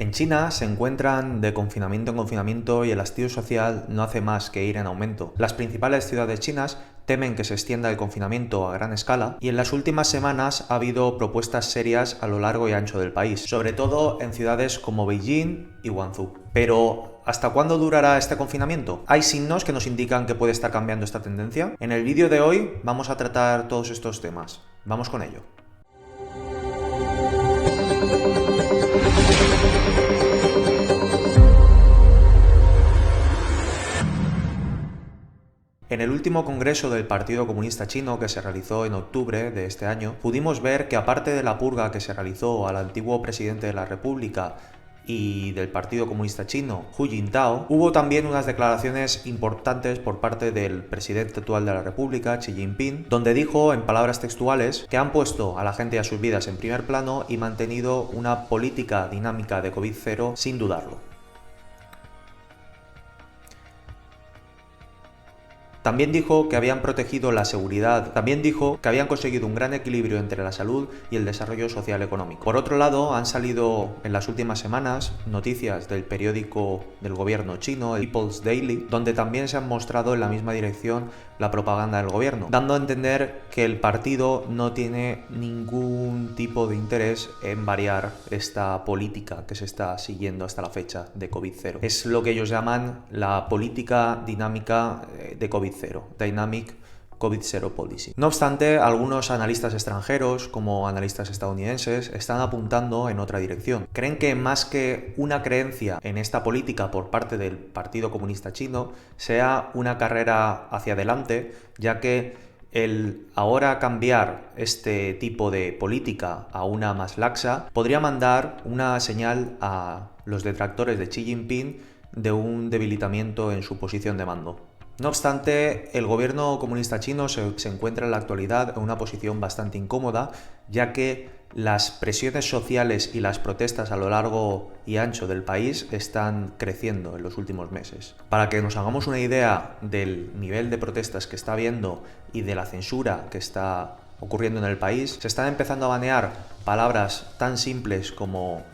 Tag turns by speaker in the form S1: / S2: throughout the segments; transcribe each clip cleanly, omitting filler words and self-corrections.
S1: En China se encuentran de confinamiento en confinamiento y el hastío social no hace más que ir en aumento. Las principales ciudades chinas temen que se extienda el confinamiento a gran escala y en las últimas semanas ha habido propuestas serias a lo largo y ancho del país, sobre todo en ciudades como Beijing y Guangzhou. Pero ¿hasta cuándo durará este confinamiento? ¿Hay signos que nos indican que puede estar cambiando esta tendencia? En el vídeo de hoy vamos a tratar todos estos temas. Vamos con ello. En el último congreso del Partido Comunista Chino que se realizó en octubre de este año, pudimos ver que aparte de la purga que se realizó al antiguo presidente de la República y del Partido Comunista Chino, Hu Jintao, hubo también unas declaraciones importantes por parte del presidente actual de la República, Xi Jinping, donde dijo en palabras textuales que han puesto a la gente y a sus vidas en primer plano y mantenido una política dinámica de COVID-0 sin dudarlo. También dijo que habían protegido la seguridad, también dijo que habían conseguido un gran equilibrio entre la salud y el desarrollo social económico. Por otro lado, han salido en las últimas semanas noticias del periódico del gobierno chino, el People's Daily, donde también se han mostrado en la misma dirección la propaganda del gobierno, dando a entender que el partido no tiene ningún tipo de interés en variar esta política que se está siguiendo hasta la fecha de COVID-0. Es lo que ellos llaman la política dinámica de COVID-0, Dynamic COVID-0 Policy. No obstante, algunos analistas extranjeros, como analistas estadounidenses, están apuntando en otra dirección. Creen que más que una creencia en esta política por parte del Partido Comunista Chino, sea una carrera hacia adelante, ya que el ahora cambiar este tipo de política a una más laxa podría mandar una señal a los detractores de Xi Jinping de un debilitamiento en su posición de mando. No obstante, el gobierno comunista chino se encuentra en la actualidad en una posición bastante incómoda, ya que las presiones sociales y las protestas a lo largo y ancho del país están creciendo en los últimos meses. Para que nos hagamos una idea del nivel de protestas que está habiendo y de la censura que está ocurriendo en el país, se están empezando a banear palabras tan simples como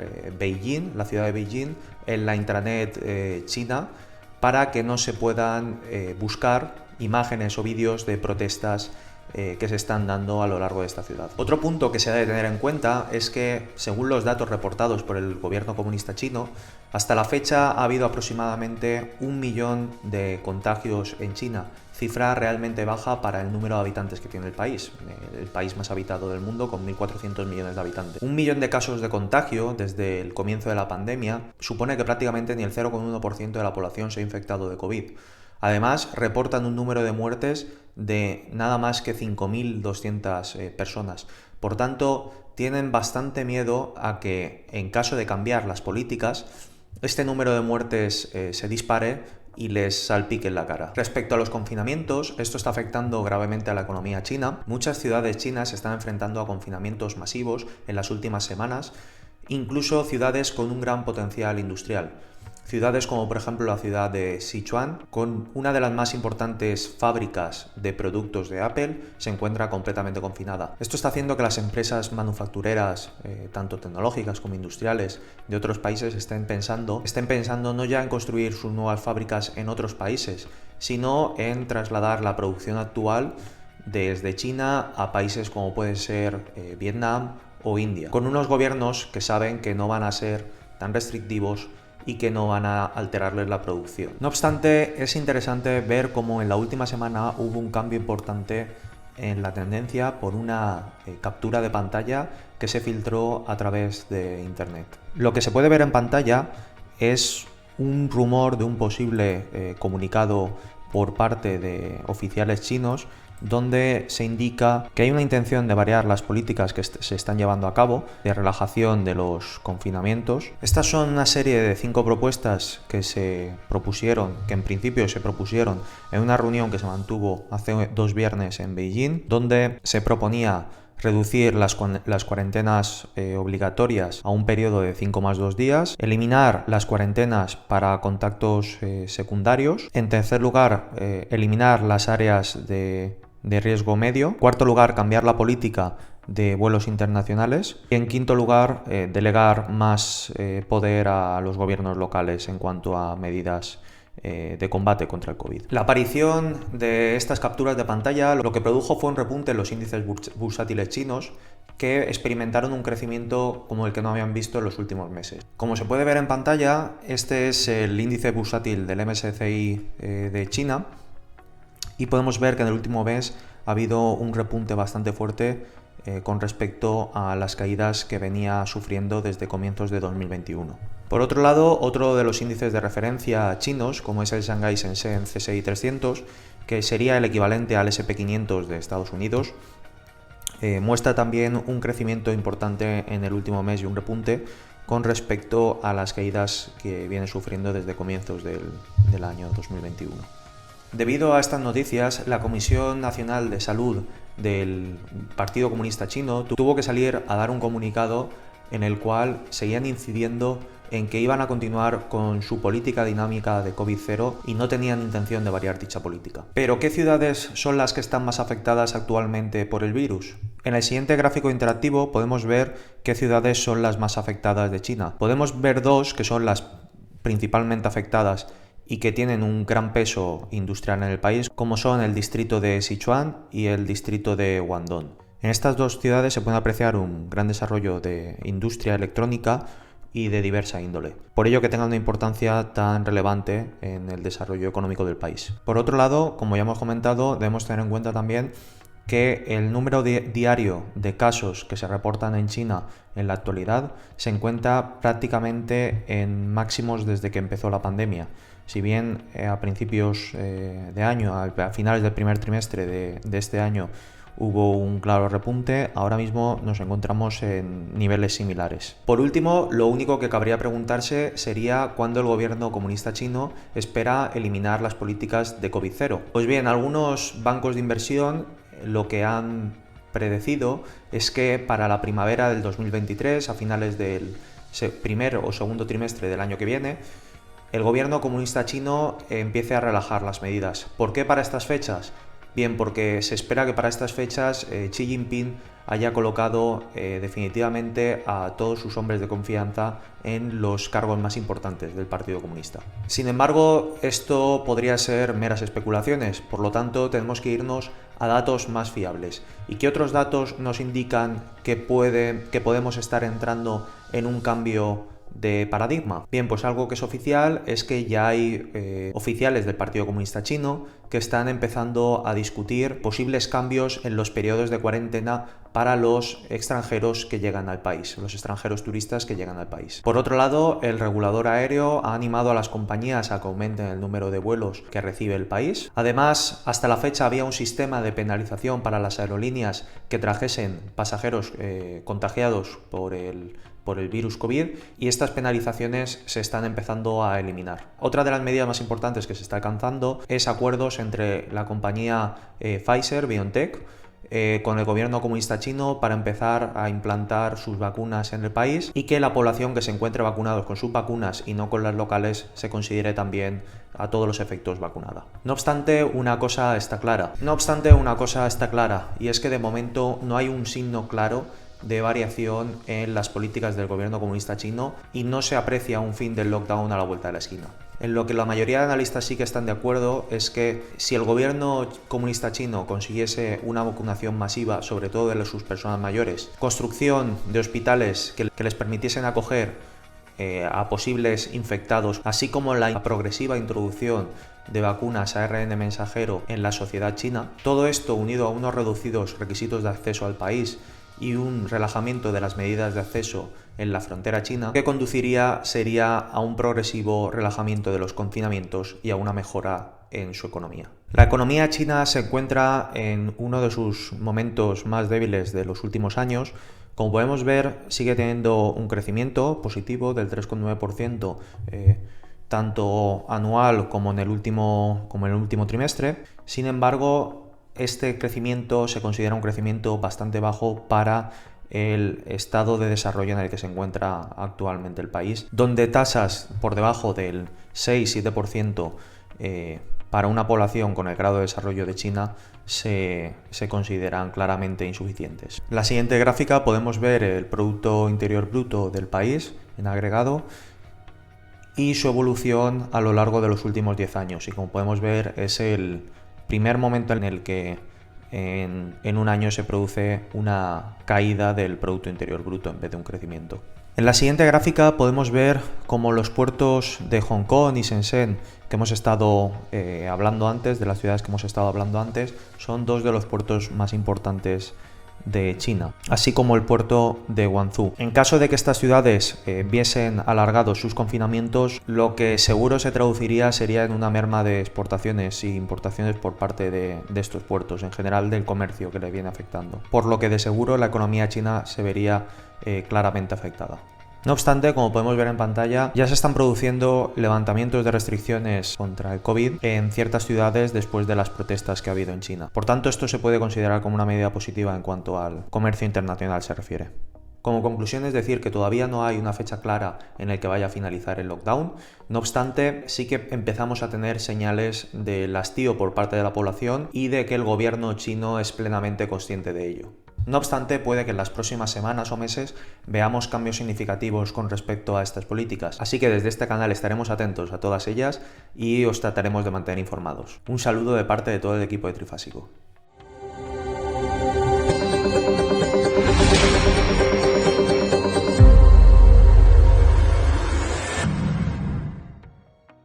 S1: Beijing, la ciudad de Beijing, en la intranet china, para que no se puedan buscar imágenes o vídeos de protestas que se están dando a lo largo de esta ciudad. Otro punto que se ha de tener en cuenta es que, según los datos reportados por el gobierno comunista chino, hasta la fecha ha habido aproximadamente 1 millón de contagios en China, cifra realmente baja para el número de habitantes que tiene el país más habitado del mundo, con 1.400 millones de habitantes. 1 millón de casos de contagio desde el comienzo de la pandemia supone que prácticamente ni el 0,1% de la población se ha infectado de COVID. Además, reportan un número de muertes de nada más que 5.200 personas. Por tanto, tienen bastante miedo a que, en caso de cambiar las políticas, este número de muertes se dispare y les salpique en la cara. Respecto a los confinamientos, esto está afectando gravemente a la economía china. Muchas ciudades chinas se están enfrentando a confinamientos masivos en las últimas semanas, incluso ciudades con un gran potencial industrial. Ciudades como por ejemplo la ciudad de Sichuan, con una de las más importantes fábricas de productos de Apple, se encuentra completamente confinada. Esto está haciendo que las empresas manufactureras, tanto tecnológicas como industriales, de otros países estén pensando no ya en construir sus nuevas fábricas en otros países, sino en trasladar la producción actual desde China a países como puede ser Vietnam o India, con unos gobiernos que saben que no van a ser tan restrictivos y que no van a alterarles la producción. No obstante, es interesante ver cómo en la última semana hubo un cambio importante en la tendencia por una captura de pantalla que se filtró a través de internet. Lo que se puede ver en pantalla es un rumor de un posible comunicado por parte de oficiales chinos, donde se indica que hay una intención de variar las políticas que se están llevando a cabo de relajación de los confinamientos. Estas son una serie de 5 propuestas que en principio se propusieron en una reunión que se mantuvo hace 2 viernes en Beijing, donde se proponía reducir las cuarentenas obligatorias a un periodo de 5 más 2 días, eliminar las cuarentenas para contactos secundarios, en tercer lugar, eliminar las áreas de riesgo medio, en cuarto lugar, cambiar la política de vuelos internacionales. Y en quinto lugar, delegar más poder a los gobiernos locales en cuanto a medidas de combate contra el COVID. La aparición de estas capturas de pantalla lo que produjo fue un repunte en los índices bursátiles chinos, que experimentaron un crecimiento como el que no habían visto en los últimos meses. Como se puede ver en pantalla, este es el índice bursátil del MSCI de China, y podemos ver que en el último mes ha habido un repunte bastante fuerte con respecto a las caídas que venía sufriendo desde comienzos de 2021. Por otro lado, otro de los índices de referencia chinos, como es el Shanghai Shenzhen CSI 300, que sería el equivalente al S&P 500 de Estados Unidos, muestra también un crecimiento importante en el último mes y un repunte con respecto a las caídas que viene sufriendo desde comienzos del año 2021. Debido a estas noticias, la Comisión Nacional de Salud del Partido Comunista Chino tuvo que salir a dar un comunicado en el cual seguían incidiendo en que iban a continuar con su política dinámica de COVID-0 y no tenían intención de variar dicha política. Pero, ¿qué ciudades son las que están más afectadas actualmente por el virus? En el siguiente gráfico interactivo podemos ver qué ciudades son las más afectadas de China. Podemos ver dos que son las principalmente afectadas y que tienen un gran peso industrial en el país, como son el distrito de Sichuan y el distrito de Guangdong. En estas dos ciudades se puede apreciar un gran desarrollo de industria electrónica y de diversa índole, por ello que tengan una importancia tan relevante en el desarrollo económico del país. Por otro lado, como ya hemos comentado, debemos tener en cuenta también que el número diario de casos que se reportan en China en la actualidad se encuentra prácticamente en máximos desde que empezó la pandemia. Si bien a principios de año, a finales del primer trimestre de este año, hubo un claro repunte, ahora mismo nos encontramos en niveles similares. Por último, lo único que cabría preguntarse sería cuándo el gobierno comunista chino espera eliminar las políticas de COVID-0. Pues bien, algunos bancos de inversión lo que han predecido es que para la primavera del 2023, a finales del primer o segundo trimestre del año que viene, el gobierno comunista chino empiece a relajar las medidas. ¿Por qué para estas fechas? Bien, porque se espera que para estas fechas Xi Jinping haya colocado definitivamente a todos sus hombres de confianza en los cargos más importantes del Partido Comunista. Sin embargo, esto podría ser meras especulaciones, por lo tanto tenemos que irnos a datos más fiables. ¿Y qué otros datos nos indican que podemos estar entrando en un cambio de paradigma? Bien, pues algo que es oficial es que ya hay oficiales del Partido Comunista Chino que están empezando a discutir posibles cambios en los periodos de cuarentena para los extranjeros que llegan al país, los extranjeros turistas que llegan al país. Por otro lado, el regulador aéreo ha animado a las compañías a que aumenten el número de vuelos que recibe el país. Además, hasta la fecha había un sistema de penalización para las aerolíneas que trajesen pasajeros contagiados por el virus COVID, y estas penalizaciones se están empezando a eliminar. Otra de las medidas más importantes que se está alcanzando es acuerdos entre la compañía Pfizer-BioNTech con el gobierno comunista chino para empezar a implantar sus vacunas en el país, y que la población que se encuentre vacunados con sus vacunas y no con las locales se considere también a todos los efectos vacunada. No obstante, una cosa está clara, y es que de momento no hay un signo claro de variación en las políticas del gobierno comunista chino y no se aprecia un fin del lockdown a la vuelta de la esquina. En lo que la mayoría de analistas sí que están de acuerdo es que si el gobierno comunista chino consiguiese una vacunación masiva, sobre todo de sus personas mayores, construcción de hospitales que les permitiesen acoger a posibles infectados, así como la progresiva introducción de vacunas ARN mensajero en la sociedad china, todo esto unido a unos reducidos requisitos de acceso al país y un relajamiento de las medidas de acceso en la frontera china, que conduciría sería a un progresivo relajamiento de los confinamientos y a una mejora en su economía. La economía china se encuentra en uno de sus momentos más débiles de los últimos años. Como podemos ver, sigue teniendo un crecimiento positivo del 3,9%, tanto anual como en el último trimestre. Sin embargo, este crecimiento se considera un crecimiento bastante bajo para el estado de desarrollo en el que se encuentra actualmente el país, donde tasas por debajo del 6-7% para una población con el grado de desarrollo de China se consideran claramente insuficientes. En la siguiente gráfica podemos ver el Producto Interior Bruto del país en agregado y su evolución a lo largo de los últimos 10 años. Y como podemos ver, es el primer momento en el que en un año se produce una caída del Producto Interior Bruto en vez de un crecimiento. En la siguiente gráfica podemos ver cómo los puertos de Hong Kong y Shenzhen que hemos estado hablando antes, de las ciudades que hemos estado hablando antes, son dos de los puertos más importantes de China, así como el puerto de Guangzhou. En caso de que estas ciudades viesen alargados sus confinamientos, lo que seguro se traduciría sería en una merma de exportaciones e importaciones por parte de estos puertos, en general del comercio que le viene afectando, por lo que de seguro la economía china se vería claramente afectada. No obstante, como podemos ver en pantalla, ya se están produciendo levantamientos de restricciones contra el COVID en ciertas ciudades después de las protestas que ha habido en China. Por tanto, esto se puede considerar como una medida positiva en cuanto al comercio internacional se refiere. Como conclusión es decir que todavía no hay una fecha clara en la que vaya a finalizar el lockdown. No obstante, sí que empezamos a tener señales del hastío por parte de la población y de que el gobierno chino es plenamente consciente de ello. No obstante, puede que en las próximas semanas o meses veamos cambios significativos con respecto a estas políticas. Así que desde este canal estaremos atentos a todas ellas y os trataremos de mantener informados. Un saludo de parte de todo el equipo de Trifásico.